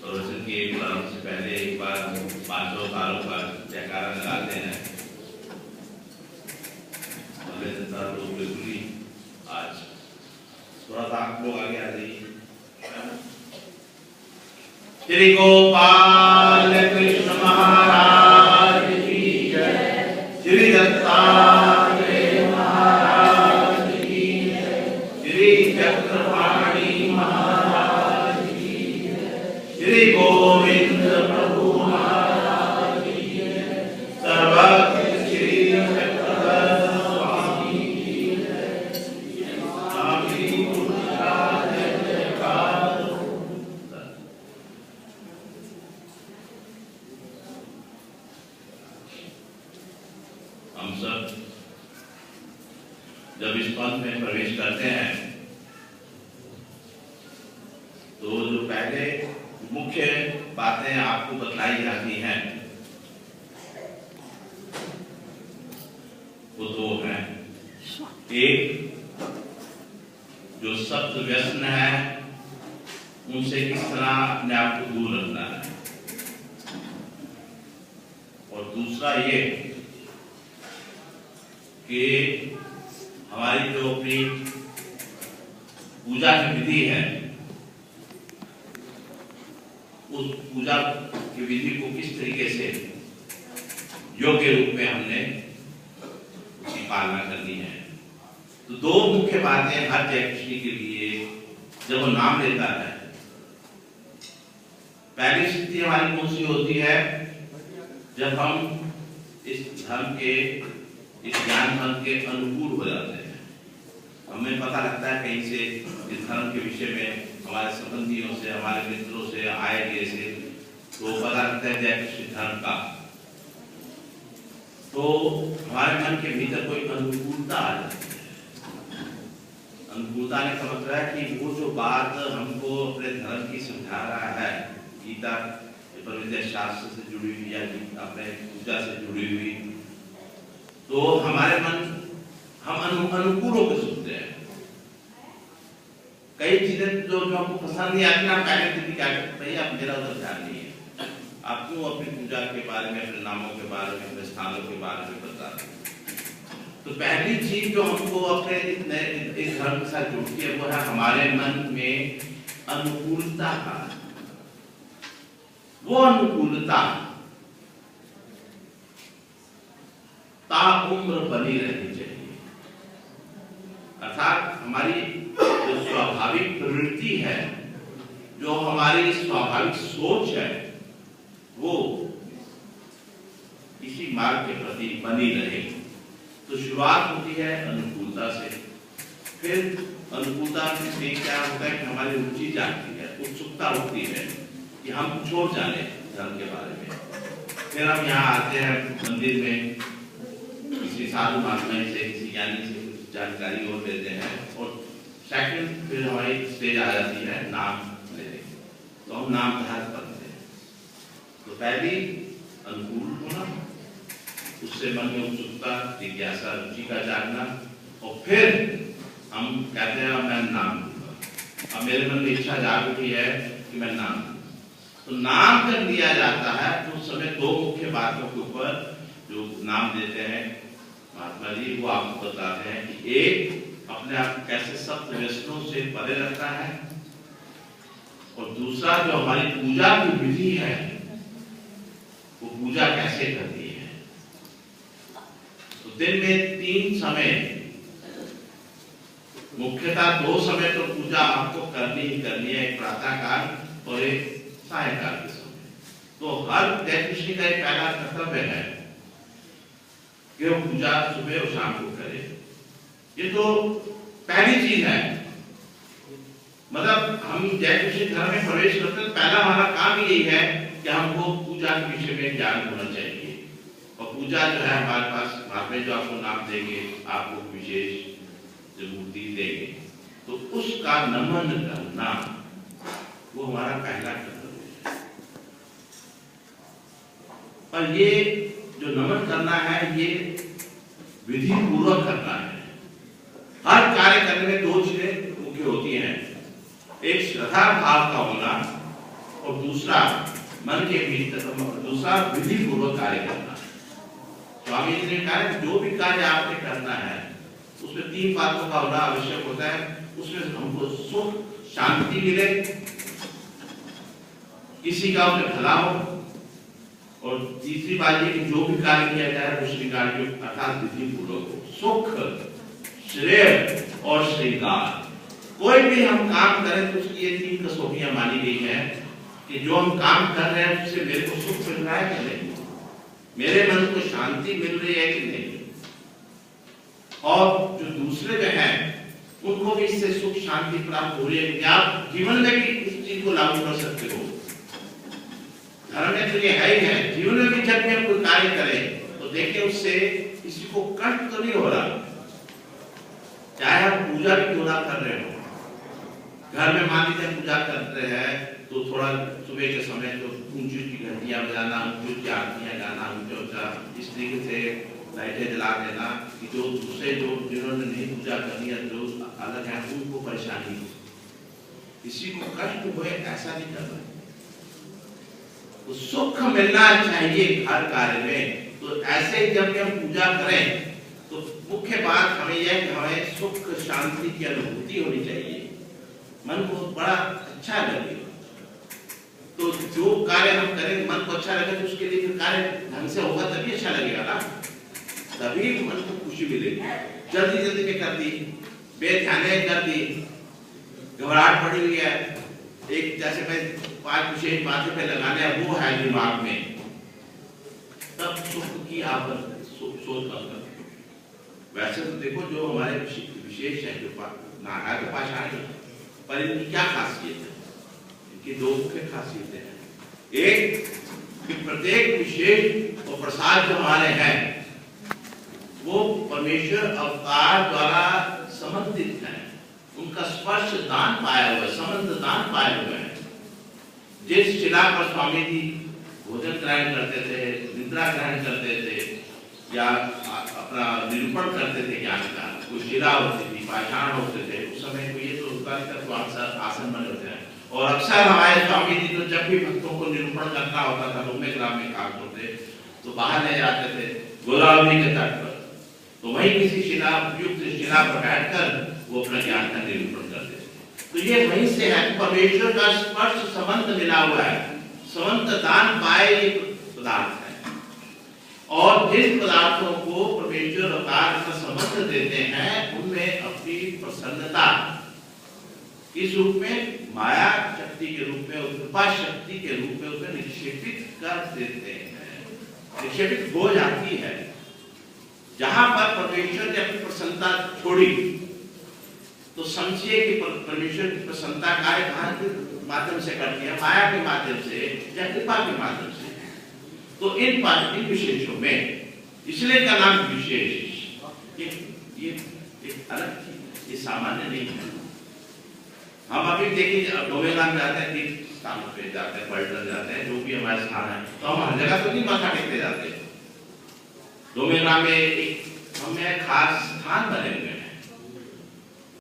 प्रवचन के प्रारंभ से पहले एक बार 500 सालों का जयकारा लगाते हैं। लोग बिल्कुल ही आज थोड़ा सा आप लोग आगे आ जाइए। श्री गोपाल कृष्ण महाराज की जय, श्री दत्तात्रेय महाराज की जय, श्री चक्रपाणि महाराज की जय, श्री गोविंद प्रभु महाराज की जय, सर्वत्र श्री चक्रधर स्वामी की जय, स्वामी गुरुका जय जयकार। हम सब जब इस पंथ में प्रवेश करते हैं तो जो पहले मुख्य बातें आपको बतलाई जाती हैं वो दो हैं। एक, जो शब्द व्यसन है उनसे किस तरह अपने आप को दूर रखना है, और दूसरा ये कि हमारी जो अपनी पूजा की विधि है उस पूजा की विधि को किस तरीके से योग्य रूप में हमने उसकी पालना करनी है। तो दो मुख्य बातें हर जय कृष्ण के लिए जब वो नाम लेता है, पहली स्थिति हमारी कौन सी होती है? जब हम इस धर्म के, इस ज्ञान धर्म के अनुकूल हो जाते हैं, हमें पता लगता है कहीं से इस धर्म के विषय में हमारे संबंधियों से, हमारे मित्रों से, आए से तो पता लगता है जय कृष्ण धर्म का, तो हमारे मन के भीतर कोई अनुकूलता आ जाती है। अनुकूलता ने का मतलब है कि वो जो बात हमको अपने धर्म की समझा रहा है, गीता पवित्र शास्त्र से जुड़ी हुई या अपने पूजा से जुड़ी हुई, तो हमारे मन हम अनुकूल होकर सुनते हैं। कई चीजें जो हमको पसंद नहीं आती ना, पहले दिन क्या करते हैं, आप मेरा उधर ध्यान नहीं है, आप क्यों अपनी पूजा के बारे में, अपने नामों के बारे में, अपने स्थानों के बारे में बताते हैं। तो पहली चीज जो हमको अपने इस धर्म के साथ जुड़ती है वो है हमारे मन में अनुकूलता का। वो अनुकूलता ताउम्र बनी रहनी चाहिए, अर्थात हमारी जो स्वाभाविक प्रवृत्ति है, जो हमारी स्वाभाविक सोच है, वो इसी मार्ग के प्रति बनी रहे। तो शुरुआत होती है अनुकूलता से, फिर अनुकूलता से क्या होता है कि हमारी रुचि जागती है, उत्सुकता होती है कि हम छोड़ जाने धर्म के बारे में। फिर हम यहाँ आते हैं मंदिर में, किसी साधु महात्मा से, किसी ज्ञानी से कुछ जानकारी और लेते हैं, और सेकंड फिर हमारी स्टेज आ जाती है नाम लेने, तो हम नाम धारण करते हैं। तो पहली अनुकूल होना, उससे मन में उत्सुकता, जिज्ञासा, रुचि का जागना, और फिर हम कहते हैं मैं नाम दूंगा। अब मेरे मन में इच्छा जाग उठी है कि मैं नाम दूंगा, तो नाम जब लिया जाता है तो उस समय दो मुख्य बातों के ऊपर जो नाम देते हैं महात्मा जी, वो आपको बताते हैं कि एक, अपने आप कैसे सप्त व्यसनों से परे रखता है, और दूसरा जो हमारी पूजा की विधि है वो पूजा कैसे करती है। तो दिन में 3 समय, मुख्यतः 2 समय तो पूजा आपको करनी ही करनी है, एक प्रातःकाल और एक सायंकाल के समय। तो हर जय कृष्ण का एक पहला कर्तव्य है कि वो पूजा सुबह और शाम को करे। ये तो पहली चीज है, मतलब हम जय कृष्ण धर्म में प्रवेश करते हैं, पहला हमारा काम यही है कि हमको पूजा के विषय में ज्ञान होना चाहिए। और पूजा जो है हमारे पास महात्मा जो आपको नाम देंगे, आपको विशेष जो मूर्ति देंगे, तो उसका नमन करना वो हमारा पहला कर्तव्य है। और ये जो नमन करना है ये विधि पूर्वक करना है। हर कार्य करने में 2 चीजें मुख्य होती हैं, एक श्रद्धा भाव का होना और दूसरा मन के भीतर, दूसरा विधि पूर्वक कार्य करना। स्वामी जी ने कहा कि जो भी कार्य आपने करना है उसमें 3 बातों का होना आवश्यक होता है। उसमें हमको सुख शांति मिले, किसी का उसे भला हो, और तीसरी बात ये कि जो भी कार्य किया जाए वो श्रृंगार के अर्थात विधि पूर्वक हो। सुख, श्रेय और श्रृंगार, कोई भी हम काम करें तो उसकी ये 3 कसौटियां मानी गई है कि जो हम काम कर रहे हैं उससे मेरे को सुख मिल रहा है कि नहीं, मेरे मन को शांति मिल रही है कि नहीं, और जो दूसरे जो हैं उनको भी इससे सुख शांति प्राप्त हो रही है कि आप जीवन में भी इस चीज को लागू कर सकते हो। धर्म में तो ये है ही है, जीवन में भी जब भी हम कोई कार्य करें तो देखिए उससे किसी को कष्ट तो नहीं हो रहा, चाहे हम पूजा भी क्यों ना कर रहे हो। घर में मान लीजिए पूजा करते हैं तो थोड़ा सुबह के समय तो ऊंची ऊंची घंटियां बजाना, ऊंची ऊंची आरतियां गाना, ऊंचा ऊंचा इस तरीके से लाइटें जला देना कि जो दूसरे जो जिन्होंने नहीं पूजा करनी है, जो अलग है, उनको परेशानी हो, किसी को कष्ट हुए, ऐसा नहीं करना। तो सुख मिलना चाहिए हर कार्य में। तो ऐसे जब हम पूजा करें तो मुख्य बात हमें यह कि हमें सुख शांति की अनुभूति होनी चाहिए, मन को बड़ा अच्छा लगे। तो जो कार्य हम करें मन को अच्छा लगे तो उसके लिए कार्य ढंग से होगा तभी अच्छा लगेगा ना, तभी मन को खुशी मिलेगी। जल्दी जल्दी में कर दी, बेध्याने कर दी, घबराहट पड़ी हुई है, एक जैसे मैं 5 विशेष बातें पे लगाने हैं वो है दिमाग में, तब सुख की आप सोच कर। वैसे तो देखो जो हमारे विशेष है, जो नागा के पाषाण, पर इनकी क्या खासियत है? इनकी 2 मुख्य खासियतें हैं। एक कि प्रत्येक विशेष और प्रसाद जो हमारे हैं वो परमेश्वर अवतार द्वारा संबंधित है, उनका स्पर्श दान पाया हुआ है, संबंध दान पाए हुए हैं। जिस शिला पर स्वामी जी भोजन ग्रहण करते थे, निद्रा ग्रहण करते थे, या अपना निरूपण करते थे ज्ञान का, कोई शिला होती थी, पाषाण होते थे, उस समय को ये तो आसन बने होते हैं। और अक्सर हमारे स्वामी जी तो जब भी भक्तों को निरूपण करना होता था, रोमे ग्राम में काम होते तो बाहर ले जाते थे गोदावरी के तट पर, तो वहीं किसी शिला युक्त शिला पर बैठकर वो अपना ज्ञान का निरूपण करते थे। तो ये वहीं से है, परमेश्वर का स्पर्श संबंध मिला हुआ है, संबंध दान पाए ये पदार्थ है। और जिन पदार्थों को परमेश्वर अवतार का संबंध देते हैं उनमें अपनी प्रसन्नता इस रूप में, माया शक्ति के रूप में, कृपा शक्ति के रूप में उसे निक्षेपित कर देते हैं, निक्षेपित हो जाती है। जहां पर परमेश्वर ने अपनी प्रसन्नता छोड़ी तो समझिए कि परमेश्वर की प्रसन्नता कार्य कहां के माध्यम से करती है, माया के माध्यम से या कृपा के माध्यम से। तो इन विशेषों में, इसलिए का नाम विशेष, ये अलग चीज, ये सामान्य नहीं है। हम अभी देखिए डोमेला में जाते हैं, तीर्थ स्थानों पे जाते हैं, पर्यटन जाते हैं, जो भी हमारे स्थान है, तो हम हर जगह तो नहीं माथा टेकते जाते हैं। डोमेला में एक हमें खास स्थान बने हुए हैं,